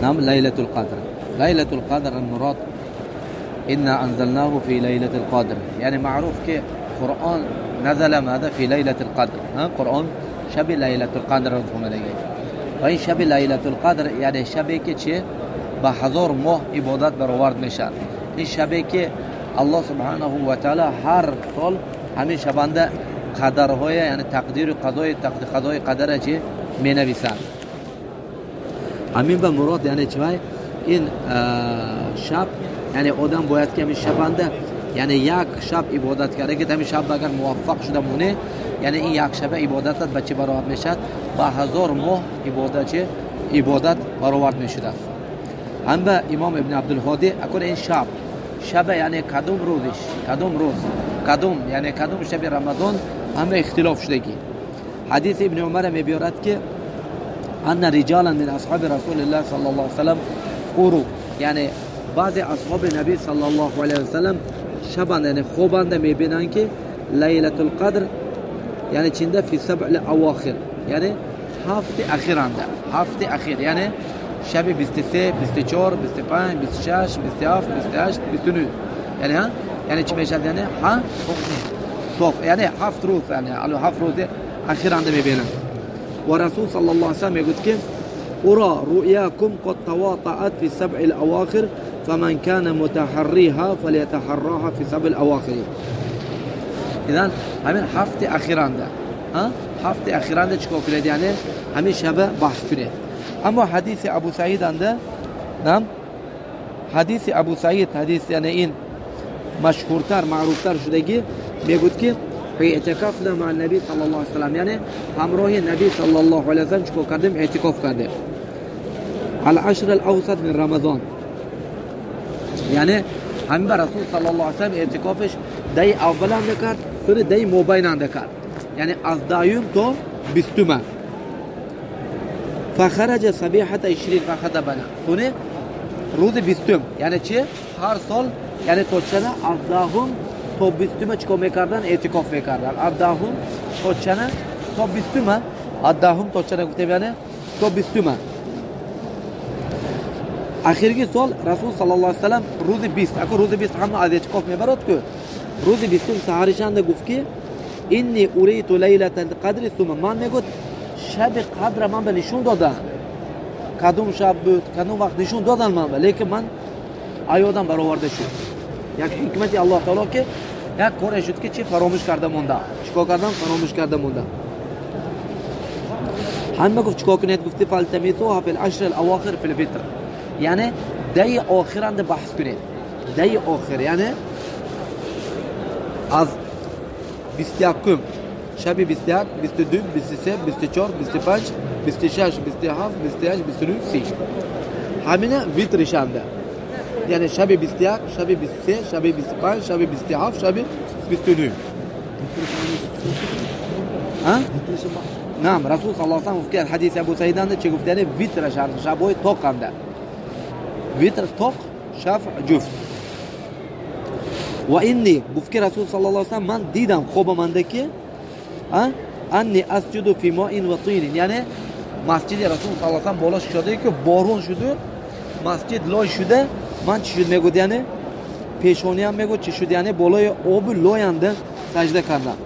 نعم ليلة القدر. ليلة القدر المراد إنا أنزلناه في ليلة القدر، يعني معروف كي قرآن نزل ماذا في ليلة القدر. قرآن شب ليلة القدر وإن شب ليلة القدر يعني شبی که چه با هزار ماه عبادت برآورد میشد. این شبی که الله سبحانه و تعالی هر سال همین شبانده قدرهای یعنی تقدیر قضای قدر چه می نویسند. همین به مراد یعنی چه این شب یعنی آدم باید که همین شبانده یعنی یک شب عبادت کرده که همین شب اگر موفق شده مونه یعنی این یک شب عبادت به چه برآورد میشد؟ با هزار ماه عبادت برآورد میشده. هم به امام ابن عبدالهادی اگر این شب یعنی کدوم روزش کدوم یعنی کدوم شب رمضان همه اختلاف شدگی. حدیث ابن عمر میبیارد که ان رجالا من اصحاب رسول الله صلی الله علیه و سلم قرو یعنی بعض اصحاب نبی صلی الله علیه و سلم شبان یعنی خوابنده میبینن که لیلة القدر یعنی چنده فی سبع الاواخر یعنی هفته اخیر یعنی شب 23 24 25 26 27 28 29 یعنی چی میشه یعنی توق یعنی هفت روز یعنی هفت روز اخیرنده میبینن. و رسول صلی الله علیه و سلم میگوید که ارا رؤیاکم قد تواطأت في سبع الاواخر فمن كان متحريها فليتحراها في سبع الاواخر. اذن همین هفته اخیرنده چیکار کنید یعنی همین شب بحث کنید. اما حدیث ابو سعید انده نعم حدیث ابو سعید حدیث یعنی این مشهورتر معروفتر شدگی میگوید که اعتکافنا مع النبی صلی الله علیه و سلم یعنی همراه نبی صلی الله علیه و سلم چیکار کردیم؟ اعتکاف کردیم. العشر الاوسط من رمضان یعنی همین رسول صلی الله علیه و سلم اعتکافش دی اول هم کرد sonra دی مابین هم کرد یعنی از دایم تا بیستم. فخرج صبیحة 20 فخطبنا sonra روز بیستم یعنی چه هر سال یعنی تا چنه از دهم تا بیستم چیکار میکردن؟ اعتکاف میکردن. از دهم تا چنه تا بیستم از دهم تا چنه گفتیم یعنی تا بیستم. آخرین سال رسول صلی الله علیه و سلم روز 20 اگر روز 20 هم از اعتکاف میبرد که روز 20 سحرشان گفت که اینی اریت لیلة القدر ثم من میگفت شب قدر من به نشون دادن کدوم شب بود کدوم وقت نشون دادن من لیکن من آیادم برآورده شد. یک حکمت الله تعالی که یک کاری شد که چی فراموش کرده مونده. چیکار کردم؟ فراموش کرده مونده. همه گفت چیکار کنید؟ گفت فالتمیسوها فی العشر الاواخر فی الفطر یعنی دی آخرنده بحث کنید. دی آخر یعنی از 21 شب 21 22 23 24 25 26 27 28 29 30 همینه ویترشنده یعنی شب 21 شب 23 شب 25 شب 27 شب 29 نعم رسول صلی الله علیه و سلم گفت حدیث ابو سعید انده چه گفت یعنی ویترشنده شبای توق انده ویتر توق شفع جفت. و اینی گفت که رسول صلی الله علیه و سلم من دیدم خوابم انده که انی اسجد فی ماء و طین یعنی مسجد رسول صلی الله علیه و سلم بالا شده که بارون شده مسجد لای شده من چی شد میگود یعنی پیشانی هم میگود چی شد یعنی بالای آب لاینده سجده کردم.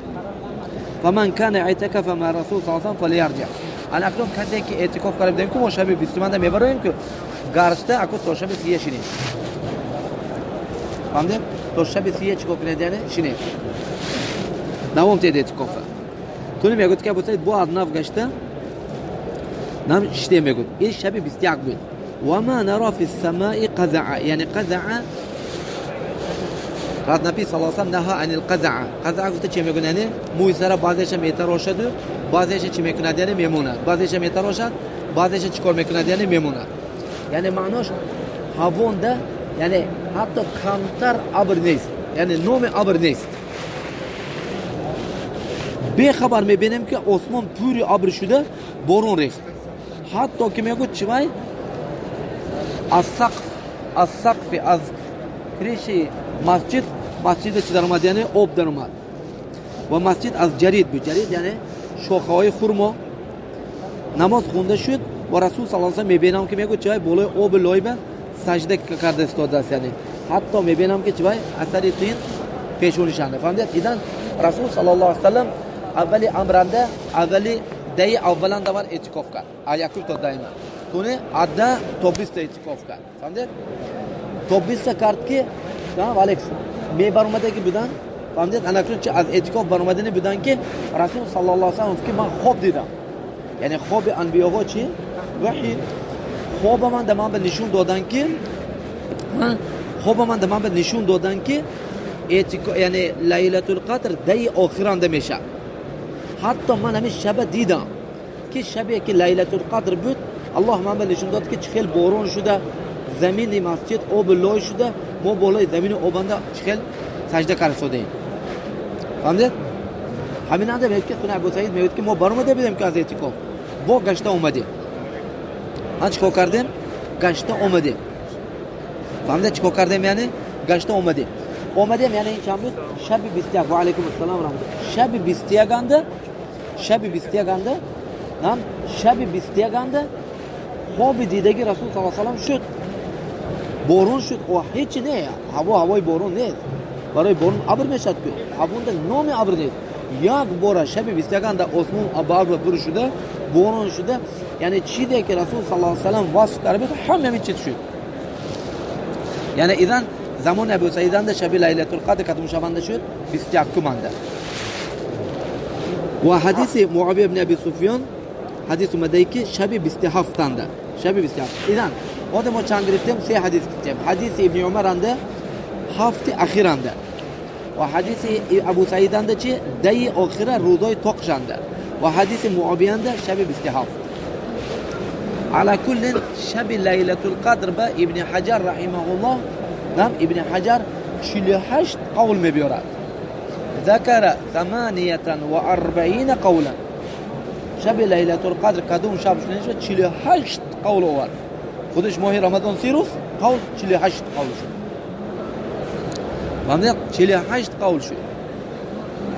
و من کان اعتکاف مع رسول صلی الله علیه و سلم فلیرجع. اکنون کسی که اعتکاف کرده بودیم که ما شب 20 میبریم که گرشته اکو تا شب 30 شینیم فهمیدیم تا شب 30 چیکار کنید یعنی شینیم دوام تید اعتکاف تونی میگود که بوده با ادناف گشته نام شته میگود این شب 21 بود. و ما نرى في السماء قزع یعنی قزع رات نبی صلی الله علیه و سلم نهى عن القزع. قزع گفته چی میگن یعنی موی سر بعضیش میتراشد بعضیش چی میکند یعنی میمونه بعضیش میتراشد بعضیش چیکار میکند یعنی میمونه یعنی معناش هوونده یعنی حتی کمتر ابر نیست یعنی نوم ابر نیست. به خبر میبینیم که آسمان پوری ابر شده بارون ریخت حتی که میگه چی از سقف از کریش مسجد چی در اومد یعنی آب در اومد. و مسجد از جرید بود. جرید یعنی شاخه های خرما. نماز خونده شد و رسول صلی الله علیه و سلم میبینم که میگه چای بالای آب لایبه سجده کرده استاد است، یعنی حتی میبینم که چای اثر تین پیشونیشانه. فهمیدید؟ ایدان رسول صلی الله علیه و سلم اولی امرنده اولی دی اولان دوار اعتکاف کرد ایاکل تا دائما سونه عده تا 20 اعتکاف کرد. فهمیدید؟ تا 20 کرد که تمام الکس می برآمده که بودن. فهمیدید؟ اناکل چه از اعتکاف برآمدن بودن که رسول صلی الله علیه و سلم که من خواب دیدم، یعنی خواب انبیاء چی وحی خواب من دمان به نشون دادن که یعنی لیلة القدر دی آخرانده میشه. حتی من همین شب دیدم که شبیه که لیلة القدر بود الله من به نشون داد که چخیل بارون شده، زمین مسجد آب لای شده، ما بالای زمین آبنده چخیل سجده کرده ایم. فهمیدید؟ همین انده میگه که سنه ابو سعید میگه که ما برآمده بودیم که از اعتکاف با گشته اومدیم. ما چیکار کردیم؟ گشته اومدیم. فهمیدید چیکار کردیم؟ یعنی گشته اومدیم یعنی این چند بود؟ شب 21 و علیکم السلام و رحمت. شب 21 نام شب 21 خواب دیدگی رسول صلی الله علیه و سلم شد، بارون شد و هیچ نه، هوای بارون نیست، برای بارون ابر میشد که ابر نام ابر نیست. یک بار شب 21 آسمون ابر پر شده، بارون شده، یعنی چیزی که رسول صلی الله علیه و سلم وصف کرده همین چیز شد. یعنی ایدان زمان ابو سعید شب لیلة القدر کدوم شبانده شد 21 مانده. و حدیث معاویه بن ابی سفیان حدیث اومده که شب 27 انده، شب 27. ایدان وقتی ما چند گرفتیم سه حدیث گرفتیم. حدیث ابن عمر انده هفت اخیر انده و حدیث ابو سعید انده چی دی آخره روزای تقش انده و حدیث معاویه انده شب 27. على كل شب لیلة القدر با ابن حجر رحمه الله نام ابن حجر 48 قول میبیارد. ذکر 48 قولا. شب لیلة القدر کدوم شب شد 48 قول آورد. خودش ماه رمضان 3 روز قول 48 قول شد. فهمید؟ 48 قول شد.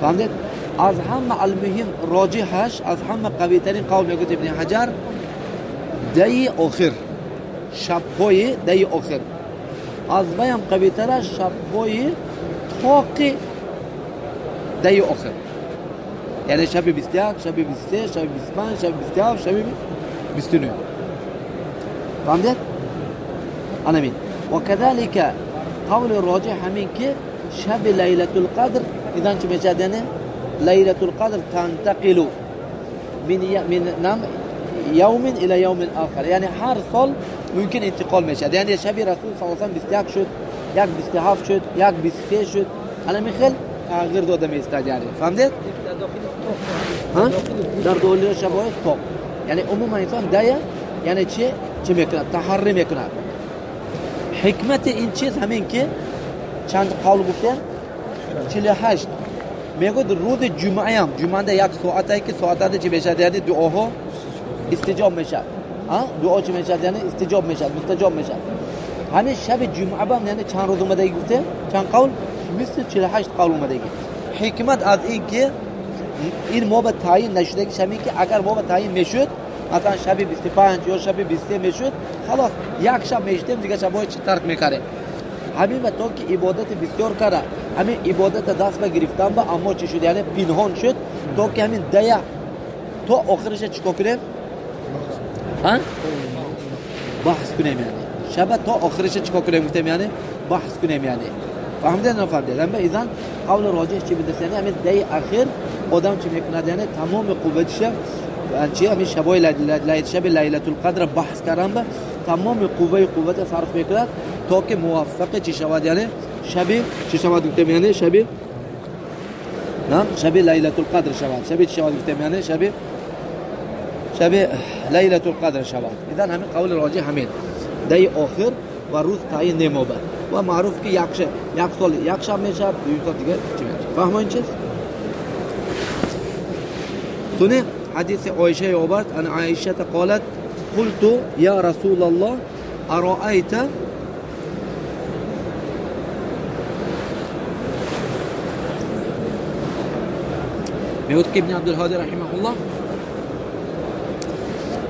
فهمید؟ از همه المهم راجحش از همه قوی ترین قول میگه ابن حجر دی آخر، شب‌های دی آخر. از بیام قوی ترش شب‌های تاقی دی آخر، یعنی شب 21 شب 23 شب 25 شب 27 شب 29. فهمید؟ آمین. و كذلك قول راجح همین که شب لیلة القدر اذا چه میشه؟ یعنی لیلة القدر تنتقل من نام یوم الى یوم آخر، یعنی هر سال ممکن انتقال میشه. یعنی شب رسول صلی الله علیه و سلم 21 شد، یک 27 شد، یک 23 شد، الان میخل تغییر داده میستاد. یعنی فهمیدید؟ ها در داخل شبای توپ، یعنی عموما انسان دایه یعنی چه میکنه؟ تحری میکنه. حکمت این چیز همین که چند قول گفتن 48 میگه روز جمعه هم جمعه یک ساعته که ساعته چه میشه؟ یعنی دعاها استجاب میشه. دعا چه میشه؟ یعنی استجاب میشه، مستجاب میشه. همین شب جمعه هم یعنی چند روز اومده گفته؟ چند قول؟ مثل 48 قول اومده. حکمت از این که این ما به تعیین نشده که همین که اگر ما به تعیین میشد مثلا شب 25 یا شب 23 میشد خلاص یک شب میشدیم دیگه شبای چی ترک میکره. همین به تو که عبادت بسیار کرده، همین عبادت دست به گرفتن با اما چی شد؟ یعنی پنهان شد تو که همین دیا تو آخرش چیکار کنیم؟ بحث کنیم. یعنی شب تا آخرش چیکار کنیم؟ گفتم یعنی بحث کنیم. یعنی فهمیدید نه فهمیدید؟ اما اذا قول راجح چی بده؟ یعنی همین دی اخیر آدم چی میکنه؟ یعنی تمام قوتش چی همین شبای شب لیلة القدر بحث کردن با تمام قوت صرف میکنه تا که موفق چی شود؟ یعنی شب چی شود؟ گفتم یعنی شب لیلة القدر شود. شب چی شود؟ گفتم یعنی شب لیلة القدر شود. اذا همین قول راجح همین دی آخر و روز تعیین نموده و معروف که یک سال یک شب میشه، دو سال دیگه چی میشه؟ فهمین چیز؟ سنه حدیث عایشه آورد ان عایشه قالت قلت یا رسول الله ارائیت میگوید که ابن عبدالهادی رحمه الله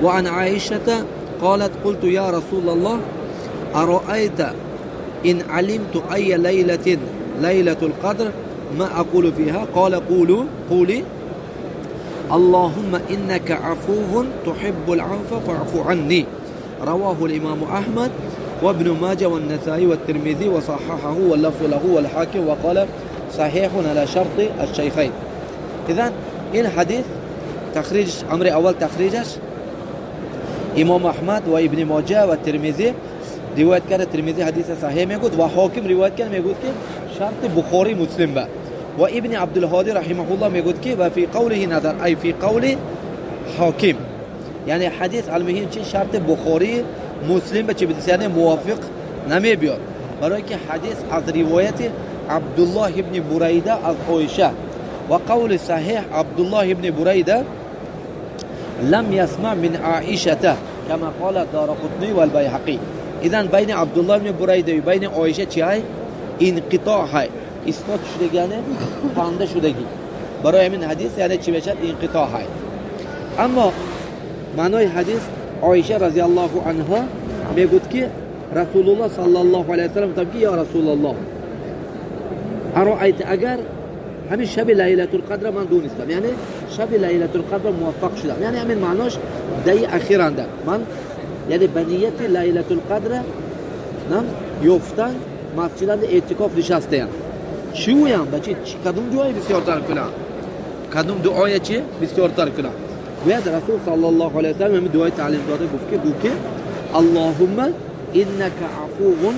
وعن عائشة قالت قلت يا رسول الله أرأيت إن علمت أي ليلة القدر ما أقول فيها قال قولي اللهم إنك عفو تحب العفو فاعف عني. رواه الإمام أحمد وابن ماجه والنسائي والترمذي وصححه واللفظ له والحاكم وقال صحيح على شرط الشيخين. إذن این حدیث تخریج امر اول تخریجش امام احمد و ابن ماجه و ترمذی روایت کرده. ترمذی حدیث صحیح میگوید و حاکم روایت کرده میگوید که شرط بخاری مسلم با. و ابن عبدالهادی رحمه الله میگوید که و فی قوله نظر ای فی قول حاکم، یعنی حدیث علمه چی شرط بخاری مسلم به چه بدیس یعنی موافق نمی بیاد، برای که حدیث از روایت عبدالله ابن بریده از عایشه و قول صحیح عبدالله ابن بریده لم يسمع من عائشه كما قال الدارقطني والبيهقي. اذن بین عبدالله ابن بریده و بین عایشه چی های؟ انقطاع های، اسناد شدگی یعنی پانده شدگی، برای همین حدیث یعنی چی بشد؟ انقطاع های. اما معنای حدیث عایشه رضی الله عنها میگوید که رسول الله صلی الله علیه و سلم گفت یا رسول الله ارایت اگر همین شب لیلة القدر من دونستم، یعنی شب لیلة القدر موفق شدم، یعنی همین معناش دی اخیرنده من یعنی بنیت لیلة القدر نم یفتن مسجدند اعتکاف نشستم چویم بچه کدوم دعای بسیارتر کنم، کدوم دعای چی بسیارتر کنم. باید رسول صلی الله علیه و سلم همین دعای تعلیم داده گفت که اللهم انك عفو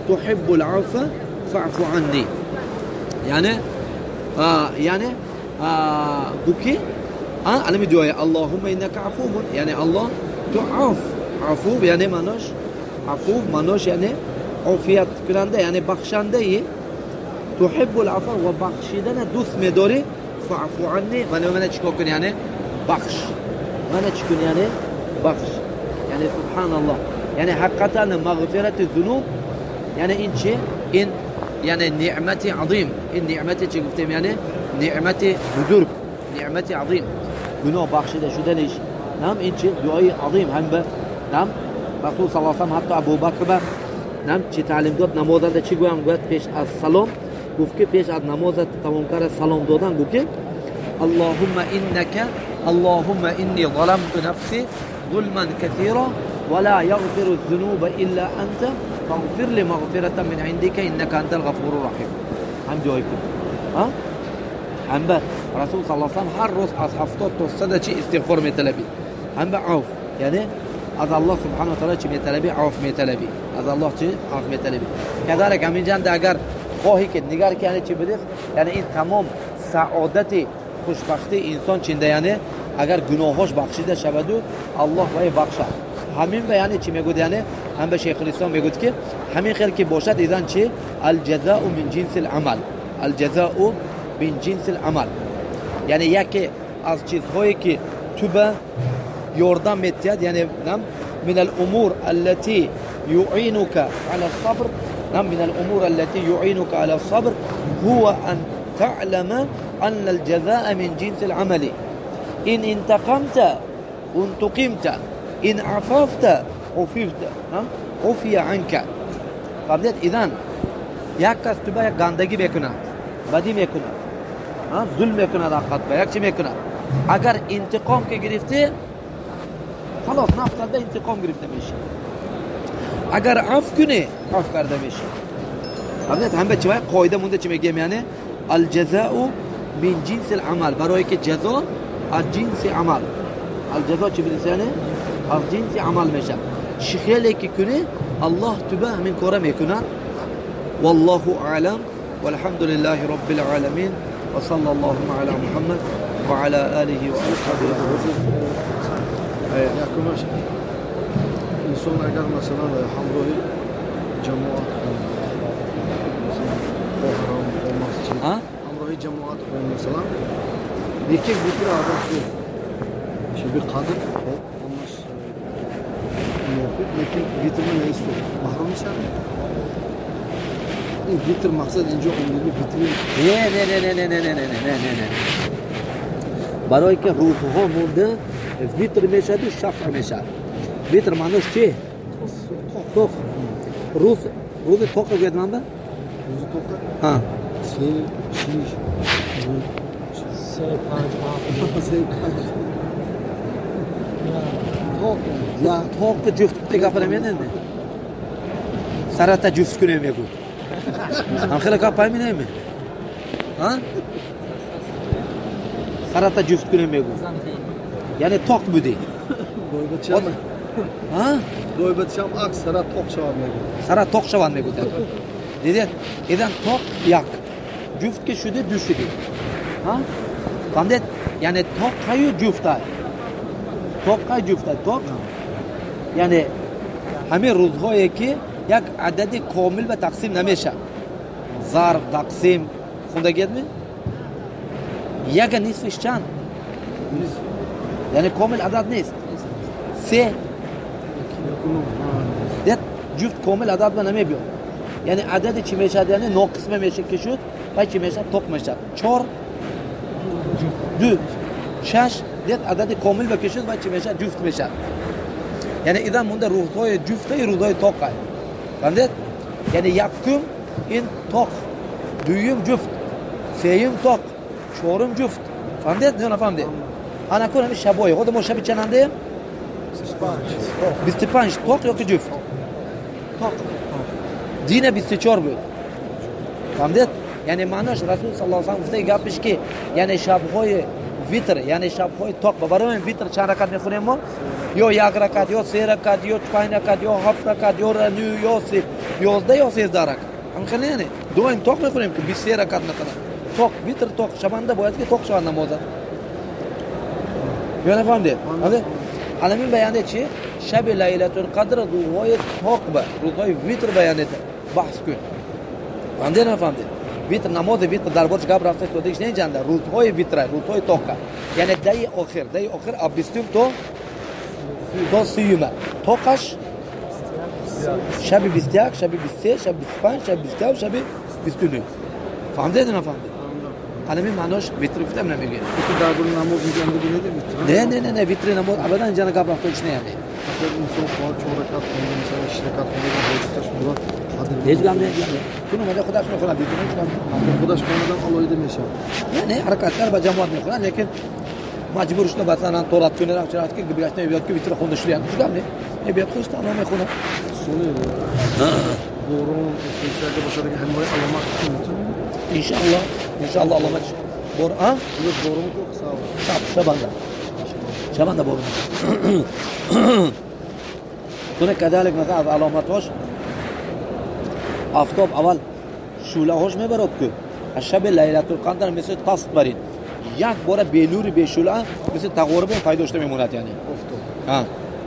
تحب العفو فاعف عني، یعنی بوکی علمی دعای اللهم انك عفو، یعنی الله تو عفو یعنی مناش عفو مناش یعنی عافیت کننده یعنی بخشنده ای، تحب العفو و بخشیدن دوست می‌داری، فاعف عني من چیکار کنی یعنی بخش، من چیکار یعنی بخش، یعنی سبحان الله یعنی حقیقتا مغفرت الذنوب یعنی این چی؟ این یعنی نعمت عظیم، این نعمت چی گفتیم یعنی نعمت بزرگ، نعمت عظیم، گناه بخشیده شدنش نام این چی دعای عظیم هم به نام رسول صلی الله علیه و حتی ابوبکر نام چی تعلیم داد نمازنده چی گویم گفت پیش از سلام گفت که پیش از نماز تمام کرد سلام دادن گفت که اللهم اني ظلمت نفسي ظلما كثيرا ولا يغفر الذنوب الا انت فاغفر لي مغفرة من عندك انك انت الغفور الرحيم. هم دعای کن هم به رسول صلی الله علیه و هر روز از 70 تا 100 چی استغفار میطلبی، هم به عفو یعنی از الله سبحانه و تعالی چی میطلبی؟ عفو میطلبی از الله، چی عفو میطلبی. کذالک همین جند اگر خواهی که نگار کنه چی بده یعنی این تمام سعادت خوشبختی انسان چنده یعنی اگر گناهاش بخشیده شود و الله وای بخشد. همین بیان چی میگوید یعنی هم به شیخ الاسلام میگوید که همین خیر که باشد ایزن چی الجزاء من جنس العمل، الجزاء من جنس العمل یعنی یکی از چیزهایی که تو به یاردم میتید یعنی من الامور التي يعينك على الصبر، من الامور التي يعينك على الصبر هو ان تعلم ان الجزاء من جنس العمل ان انتقمت انتقمت ان عففت عفی عنك. فهمید؟ اذن یک کس تو به گندگی بکند، بدی میکند، ظلم میکند، حقیقت به یک چی میکند، اگر انتقام که گرفته خلاص نفس ده انتقام گرفته میشه، اگر عفو کنه عفو کرده میشه. فهمید؟ هم به چی قاعده مونده چی میگیم یعنی الجزاء من جنس العمل، برای که جزا از جنس عمل، الجزا چی بده یعنی از جنس عمل میشه. خیلی که کنه الله تبا همین کارا میکنه. والله اعلم والحمد لله رب العالمين وصلى اللهم على محمد وعلى آله وصحبه وسلم. یکمش انسان اگر مثلا همراه جماعت و مسجد همراه جماعت و مثلا یکی ویتر آدم شو شبیه قدر همش موافق لیکن ویتر نیست محرم میشه. این ویتر مقصد اینجا عمومی ویتر نه برای که روزها مونده ویتر میشه و شفع میشه. ویتر معنیش چیه؟ توق. روز توق رو گفتم به؟ روز توق ها. 3 6 Ya توق جفت دیگه فرمیدن نه. سرات جفت کنیم میگو. هم خیلی کار پای می نمی. ها؟ سرات جفت کنیم میگو. یعنی توق بودی. Doybatcham. ها؟ Doybatcham aksara toq shavad mego. سرا توق شوان میگو. دیدید؟ ایدان توق یک. جفت که شده دو شده. ها؟ فهمید؟ یعنی توق خیلی جفته. توق خیلی جفته. توق یعنی همه روزهایی که یک عدد کامل به تقسیم نمیشه. ضرب تقسیم خونده گیدمی؟ یک نصفش چند؟ یعنی کامل عدد نیست. 3 دید جفت کامل عدد به نمیبیاد. یعنی عدد چی میشه؟ یعنی ناقص میشه که شد و چی میشه؟ توق میشه. 4 2 6 دید عدد کامل بکشید و چی میشه؟ جفت میشه. یعنی ایدان مونده روزهای جفته روزهای توقع. فهمید؟ یعنی یکم این توق، دویم جفت، سوم توق، چهارم جفت. فهمید؟ نه فهمید؟ انا کنم شبای خود ما شب چنده؟ 25 توق یا که جفت؟ توق. دین 24 بود. فهمید؟ یعنی معناش رسول صلی الله علیه و سلم گفته گپش که یعنی شب‌های ویتر یعنی شب‌های توق برای این ویتر چند رکعت میخونیم ما؟ یا یک رکعت یا 3 رکعت یا 5 رکعت یا 7 رکعت یا 9 یا 11 یا 13 رکعت. هم خیلی نه. دو این توق میخونیم که 23 رکعت مثلا. توق ویتر توق شبانده باید که توق شوند نماز. یا نفهمیدید؟ الان این بیانه چیه؟ شب لیلة القدر روزهای توق به روزهای ویتر بیانه بحث کن. فهمیدید نفهمیدید؟ ویتر نماز ویتر دربارش گپ رفته شدهش نه جنده. روزهای ویتر روزهای توق. یعنی دی آخر اب 20 تا 30 توقش شب 21 شب 23 شب 25 شب 27 شب 29. فهمیدید نفهمیدید؟ الان این معناش ویتر گفتم نمیگه. Peki darbur namaz incende biledi mi? نه ویتر نماز ابدا اینجا گپ رفتهش نه یعنی. Aslında insan var çoğrakat kılıyor mesela 2 rekat kılıyor borçtaş burada. هیچ گام نه. کنون ماذا خداش میخونه بیتونه هیچ گام. Arkadaş konudan alayı demeşe. یعنی حرکت‌ها با جماعت میخونن لیکن مجبور شده مثلا طولت کنه رفت چرا که بیاش نمیاد که ویتر خونده شده هیچ گام نه. بیاد خوش تمام میخونه. Soruyor. Doğru. Sosyalde başarılı hemmayı alamak için. İnşallah الله ماش بور ها Evet doğru mu çok sağ ol. شبانده بور کنه كذلك مثلا علاماتش آفتاب اول شوله هاش میبرد که شب لیلة القدر مثل تاست برین یک بار بنور به شوله مثل تقارب پیدا شده میموند یعنی ها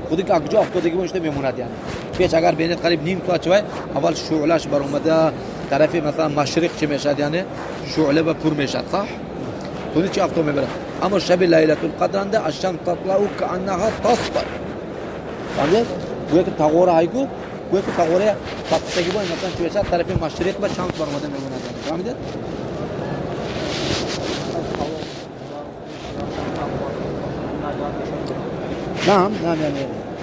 خودی که اگجا افتادگی باشته میموند یعنی پیش اگر بینید قریب نیم ساعت شوی اول شعلهش بر اومده طرف مثلا مشرق چه میشد یعنی شعله به پر میشد صح خودی چه افتاد میبره اما شب لیلة القدر انده الشمس تطلع كأنها تصفر فهمید گویا که تقاره هایگو گویا که تقاره تاستگی باید مثلا چه میشد طرف مشرق به شمس بر اومده میموند یعنی فهمیدید نعم يعني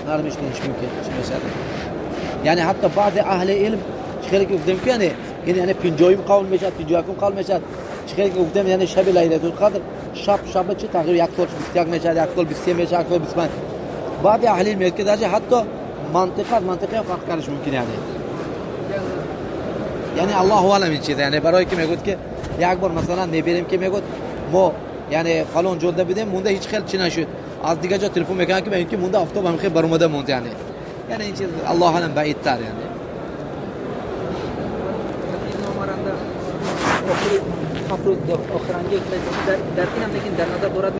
نعم مش ممكن مثلا يعني حتى بعض اهل علم خیلی که گفتم که یعنی پنجایم قول میشد پنجایم قول میشد خیلی که گفتم یعنی شب لیلة القدر شب چه تقریبا یک سال 21 میشد یک سال 23 میشد یک سال 25 بعض اهل علم میگه که درجه حتی منطقه فرق کردش ممکن یعنی الله اعلم این چیز یعنی برای که میگه که یک بار مثلا میبریم که میگه ما یعنی فلان جاده بدیم مونده هیچ خیلی چی نشد از دیگه جا تلفن میکنن که میگن که مونده آفتاب هم خیلی برآمده مونده یعنی این چیز الله اعلم بعید تر یعنی آخرانگی در این هم لیکن در نظر دارد